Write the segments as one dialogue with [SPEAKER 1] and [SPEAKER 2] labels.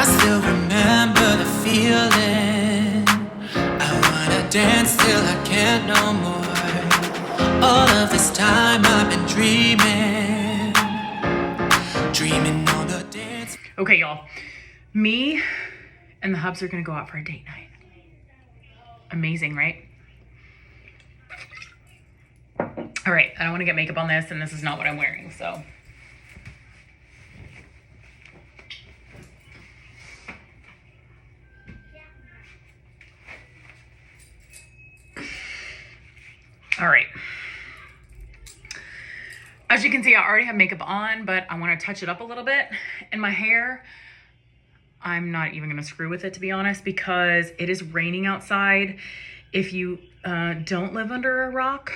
[SPEAKER 1] I still remember the feeling. I wanna dance till I can't no more. All of this time I've been dreaming on the dance.
[SPEAKER 2] Okay, y'all. Me and the hubs are gonna go out for a date night. Amazing, right? All right, I don't wanna get makeup on this, and this is not what I'm wearing, so. All right. As you can see, I already have makeup on, but I want to touch it up a little bit. And my hair, I'm not even going to screw with it, to be honest, because it is raining outside. If you don't live under a rock,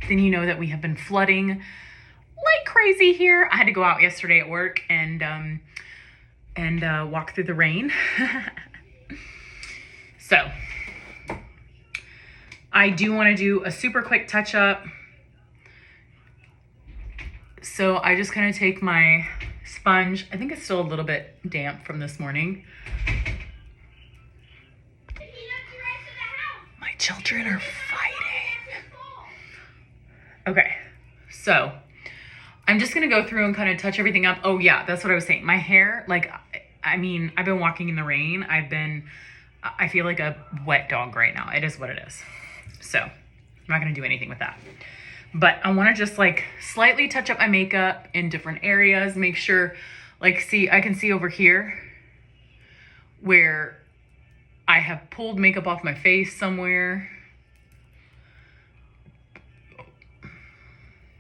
[SPEAKER 2] then you know that we have been flooding like crazy here. I had to go out yesterday at work and walk through the rain. So I do want to do a super quick touch up. So I just kind of take my sponge. I think it's still a little bit damp from this morning. My children are fighting. Okay, so I'm just gonna go through and kind of touch everything up. Oh yeah, that's what I was saying. My hair, like, I mean, I've been walking in the rain. I feel like a wet dog right now. It is what it is. So I'm not gonna do anything with that. But I wanna just like slightly touch up my makeup in different areas, make sure, like, see, I can see over here where I have pulled makeup off my face somewhere.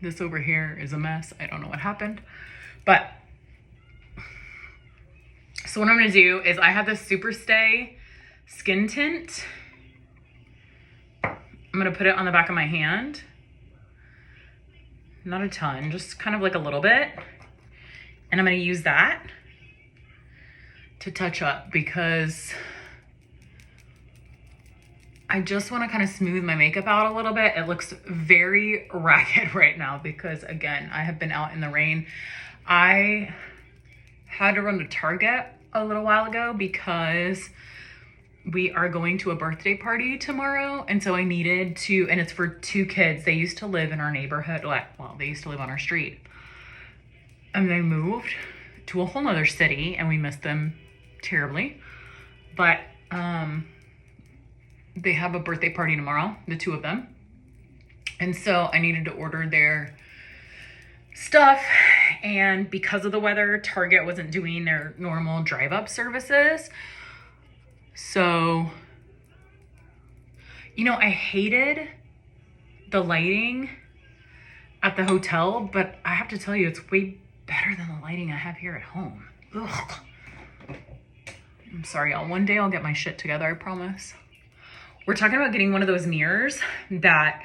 [SPEAKER 2] This over here is a mess. I don't know what happened, but so what I'm gonna do is I have this Super Stay skin tint. I'm gonna put it on the back of my hand. Not a ton, just kind of like a little bit. And I'm gonna use that to touch up because I just wanna kind of smooth my makeup out a little bit. It looks very ragged right now because, again, I have been out in the rain. I had to run to Target a little while ago because we are going to a birthday party tomorrow. And so I needed to, and it's for 2 kids. They used to live in our neighborhood. Well, they used to live on our street. And they moved to a whole nother city and we missed them terribly. But they have a birthday party tomorrow, the 2 of them. And so I needed to order their stuff. And because of the weather, Target wasn't doing their normal drive-up services. So, you know, I hated the lighting at the hotel, but I have to tell you, it's way better than the lighting I have here at home. Ugh. I'm sorry, y'all. One day I'll get my shit together, I promise. We're talking about getting one of those mirrors that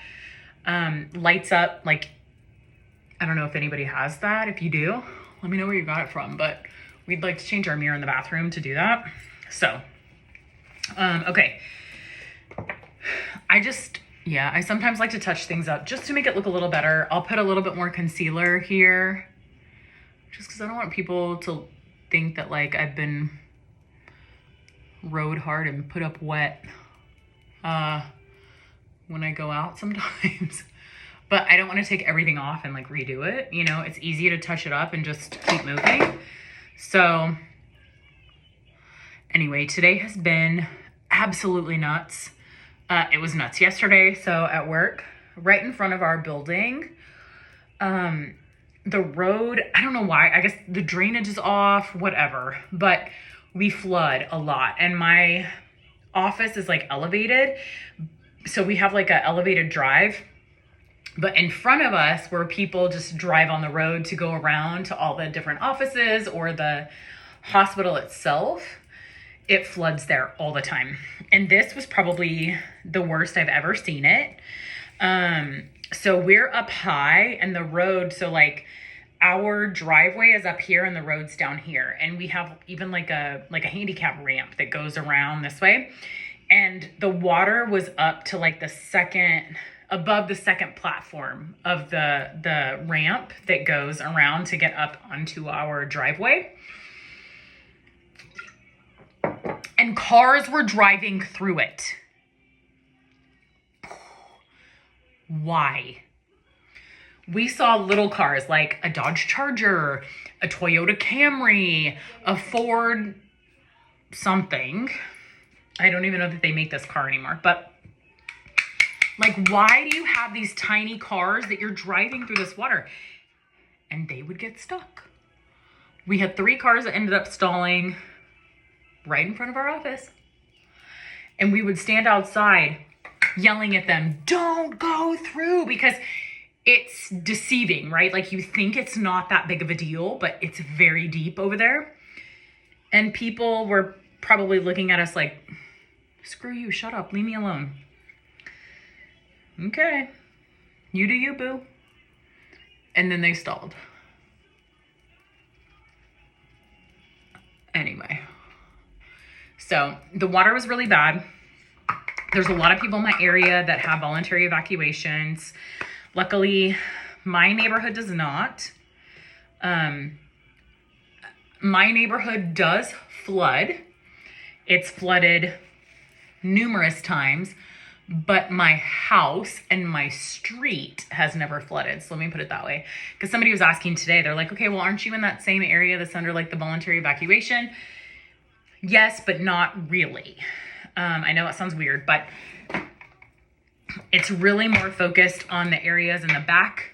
[SPEAKER 2] lights up, like, I don't know if anybody has that. If you do, let me know where you got it from, but we'd like to change our mirror in the bathroom to do that. So, okay. I sometimes like to touch things up just to make it look a little better. I'll put a little bit more concealer here just because I don't want people to think that, like, I've been rode hard and put up wet when I go out sometimes. But I don't want to take everything off and, like, redo it. You know, it's easy to touch it up and just keep moving. So anyway, today has been absolutely nuts. It was nuts yesterday. So at work, right in front of our building, the road, I don't know why, I guess the drainage is off, whatever, but we flood a lot. And my office is, like, elevated. So we have, like, a elevated drive. But in front of us, where people just drive on the road to go around to all the different offices or the hospital itself, it floods there all the time. And this was probably the worst I've ever seen it. So we're up high and the road, so, like, our driveway is up here and the road's down here. And we have even like a handicap ramp that goes around this way. And the water was up to, like, above the second platform of the ramp that goes around to get up onto our driveway. and cars were driving through it. Why? We saw little cars like a Dodge Charger, a Toyota Camry, a Ford something. I don't even know that they make this car anymore, but like, why do you have these tiny cars that you're driving through this water? And they would get stuck. We had 3 cars that ended up stalling right in front of our office. And we would stand outside yelling at them, don't go through, because it's deceiving, right? Like, you think it's not that big of a deal, but it's very deep over there. And people were probably looking at us like, screw you, shut up, leave me alone. Okay, you do you, boo. And then they stalled. Anyway, so the water was really bad. There's a lot of people in my area that have voluntary evacuations. Luckily, my neighborhood does not. My neighborhood does flood. It's flooded numerous times, but my house and my street has never flooded. So let me put it that way. Because somebody was asking today, they're like, okay, well, aren't you in that same area that's under like the voluntary evacuation? Yes, but not really. I know it sounds weird, but it's really more focused on the areas in the back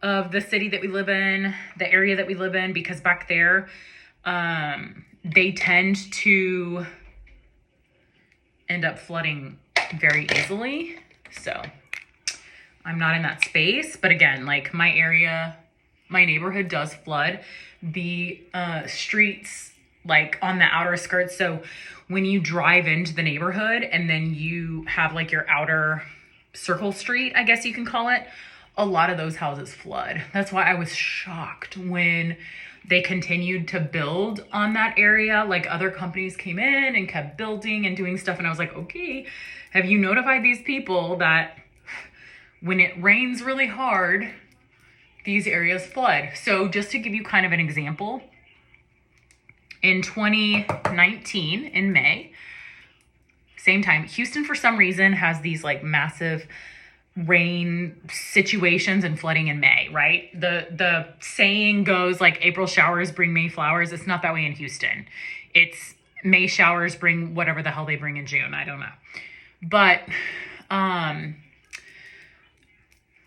[SPEAKER 2] of the city that we live in, the area that we live in, because back there, they tend to end up flooding very easily. So I'm not in that space, but again, like, my area, my neighborhood does flood. The streets, like on the outer skirts, so when you drive into the neighborhood and then you have like your outer circle street, I guess you can call it, a lot of those houses flood. That's why I was shocked when they continued to build on that area. Like, other companies came in and kept building and doing stuff, and I was like, okay, have you notified these people that when it rains really hard, these areas flood? So just to give you kind of an example, in 2019, in May, same time, Houston, for some reason, has these like massive rain situations and flooding in May, right? The saying goes like, April showers bring May flowers. It's not that way in Houston. It's May showers bring whatever the hell they bring in June. I don't know. But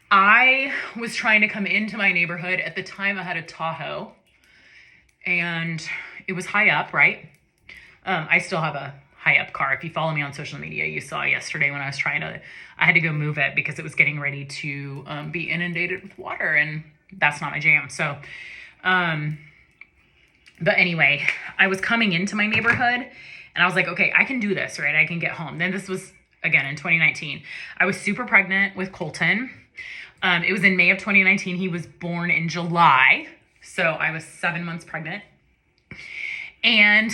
[SPEAKER 2] I was trying to come into my neighborhood. At the time, I had a Tahoe, and it was high up, right? I still have a high up car. If you follow me on social media, you saw yesterday when I was I had to go move it because it was getting ready to be inundated with water, and that's not my jam. So, but anyway, I was coming into my neighborhood and I was like, okay, I can do this, right? I can get home. Then this was, again, in 2019. I was super pregnant with Colton. It was in May of 2019. He was born in July. So I was 7 months pregnant. And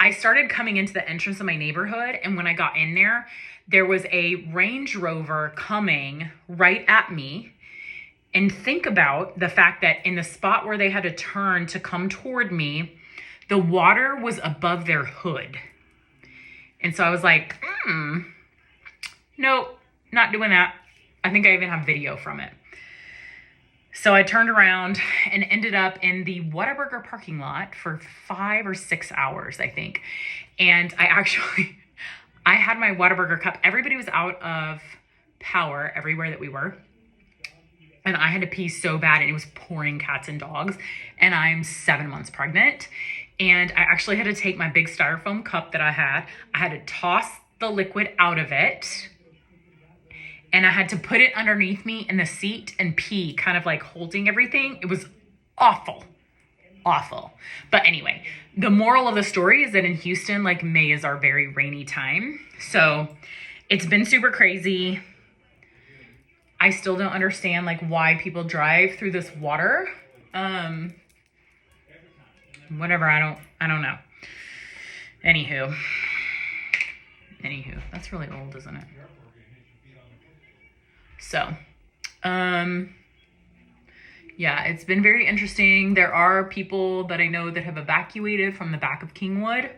[SPEAKER 2] I started coming into the entrance of my neighborhood. And when I got in there, there was a Range Rover coming right at me. And think about the fact that in the spot where they had to turn to come toward me, the water was above their hood. And so I was like, nope, not doing that. I think I even have video from it. So I turned around and ended up in the Whataburger parking lot for 5 or 6 hours, I think. And I had my Whataburger cup. Everybody was out of power everywhere that we were. And I had to pee so bad, and it was pouring cats and dogs. And I'm 7 months pregnant. And I actually had to take my big styrofoam cup that I had to toss the liquid out of it. And I had to put it underneath me in the seat and pee, kind of like holding everything. It was awful. But anyway, the moral of the story is that in Houston, like, May is our very rainy time. So it's been super crazy. I still don't understand like why people drive through this water. Whatever, I don't know. Anywho, that's really old, isn't it? So, yeah, it's been very interesting. There are people that I know that have evacuated from the back of Kingwood.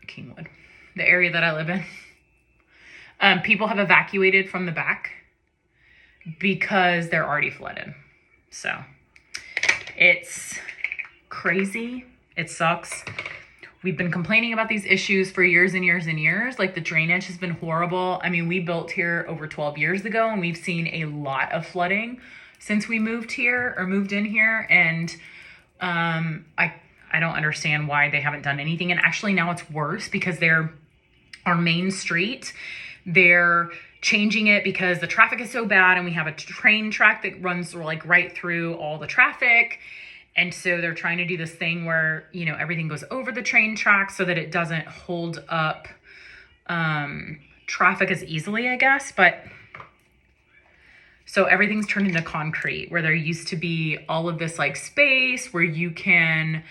[SPEAKER 2] Kingwood, the area that I live in. People have evacuated from the back because they're already flooded. So it's crazy. It sucks. We've been complaining about these issues for years and years and years. Like, the drainage has been horrible. I mean, we built here over 12 years ago, and we've seen a lot of flooding since we moved here or moved in here. And I don't understand why they haven't done anything. And actually now it's worse because our main street, they're changing it because the traffic is so bad, and we have a train track that runs like right through all the traffic. And so they're trying to do this thing where, you know, everything goes over the train track so that it doesn't hold up traffic as easily, I guess. But so everything's turned into concrete, where there used to be all of this like space where you can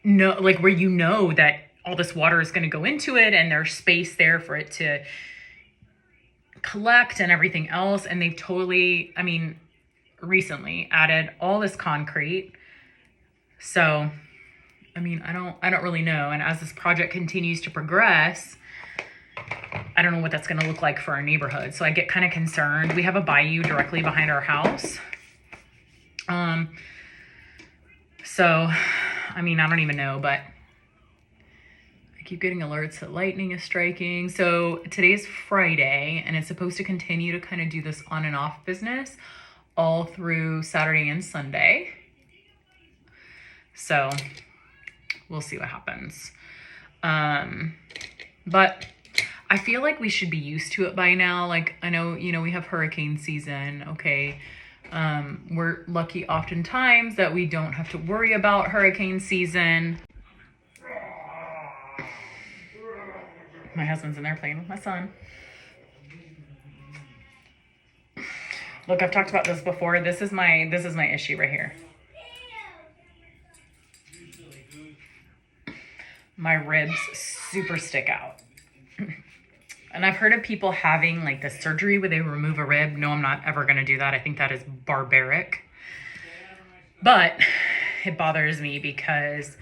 [SPEAKER 2] where you know that all this water is going to go into it, and there's space there for it to collect and everything else. And they've totally, I mean, recently added all this concrete. So, I mean, I don't really know. And as this project continues to progress, I don't know what that's going to look like for our neighborhood. So I get kind of concerned. We have a bayou directly behind our house. So, I mean, I don't even know, but I keep getting alerts that lightning is striking. So today's Friday, and it's supposed to continue to kind of do this on and off business all through Saturday and Sunday. So we'll see what happens. But I feel like we should be used to it by now. Like, I know, you know, we have hurricane season. Okay. We're lucky oftentimes that we don't have to worry about hurricane season. My husband's in there playing with my son. Look, I've talked about this before. This is my issue right here. My ribs super stick out. And I've heard of people having like the surgery where they remove a rib. No, I'm not ever going to do that. I think that is barbaric. But it bothers me because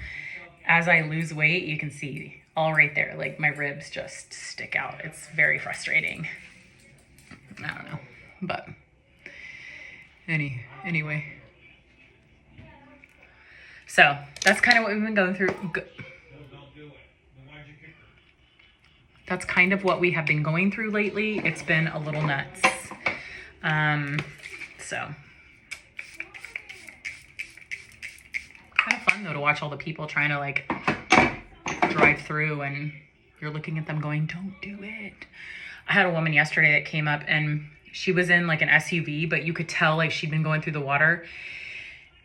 [SPEAKER 2] as I lose weight, you can see all right there, like my ribs just stick out. It's very frustrating. I don't know, but anyway. So that's kind of what we've been going through. That's kind of what we have been going through lately. It's been a little nuts. So kind of fun though to watch all the people trying to like drive through, and you're looking at them going, don't do it. I had a woman yesterday that came up, and she was in like an SUV, but you could tell like she'd been going through the water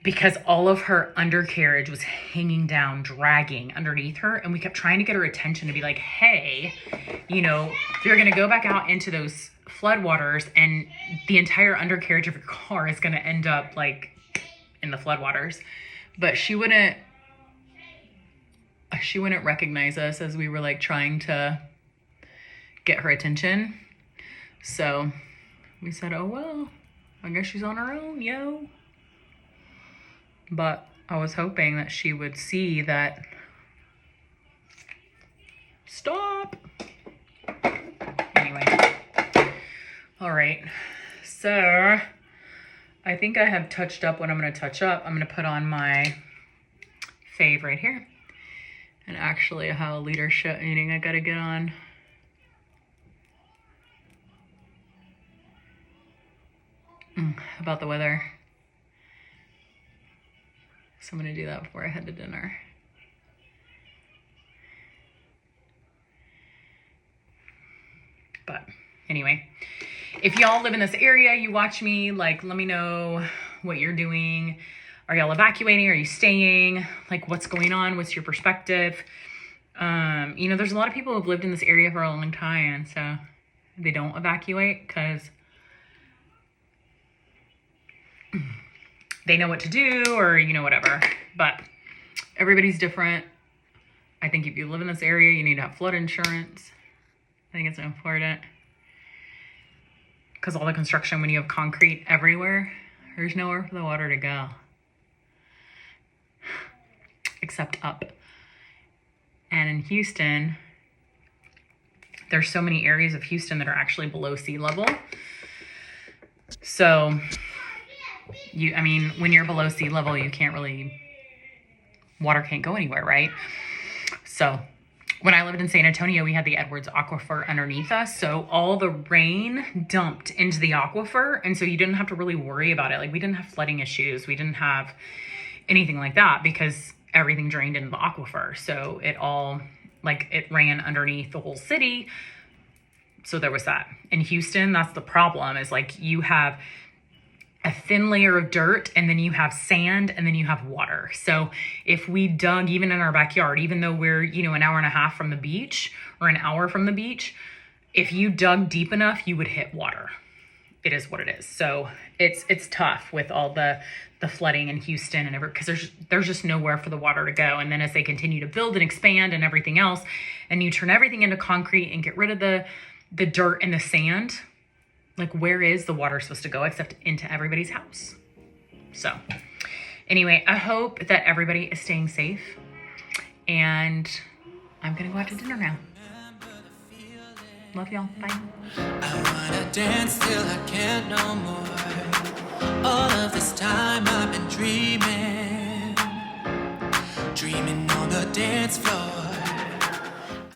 [SPEAKER 2] because all of her undercarriage was hanging down, dragging underneath her. And we kept trying to get her attention to be like, hey, you know, you're going to go back out into those floodwaters, and the entire undercarriage of your car is going to end up like in the floodwaters. But she wouldn't recognize us as we were like trying to get her attention. So we said, oh, well, I guess she's on her own, yo. But I was hoping that she would see that. Stop. Anyway. All right. So I think I have touched up what I'm going to touch up. I'm going to put on my fave right here. And actually I have a leadership meeting I got to get on. About the weather. So I'm going to do that before I head to dinner. But anyway, if y'all live in this area, you watch me, like, let me know what you're doing. Are y'all evacuating? Are you staying? Like, what's going on? What's your perspective? You know, there's a lot of people who have lived in this area for a long time, and so they don't evacuate because they know what to do, or, you know, whatever. But everybody's different. I think if you live in this area, you need to have flood insurance. I think it's important. Because all the construction, when you have concrete everywhere, there's nowhere for the water to go. Except up. And in Houston, there's so many areas of Houston that are actually below sea level. So when you're below sea level, water can't go anywhere, right? So when I lived in San Antonio, we had the Edwards Aquifer underneath us. So all the rain dumped into the aquifer. And so you didn't have to really worry about it. Like, we didn't have flooding issues. We didn't have anything like that because everything drained into the aquifer. So it ran underneath the whole city. So there was that. In Houston, that's the problem, is like you have a thin layer of dirt, and then you have sand, and then you have water. So if we dug even in our backyard, even though we're, an hour and a half from the beach or an hour from the beach, if you dug deep enough, you would hit water. It is what it is. So it's tough with all the flooding in Houston and because there's just nowhere for the water to go. And then as they continue to build and expand and everything else, and you turn everything into concrete and get rid of the dirt and the sand, like, where is the water supposed to go except into everybody's house? So anyway, I hope that everybody is staying safe, and I'm gonna go out to dinner now. Love y'all. Bye.
[SPEAKER 1] I wanna dance till I can't no more. All of this time I've been dreaming on the dance floor.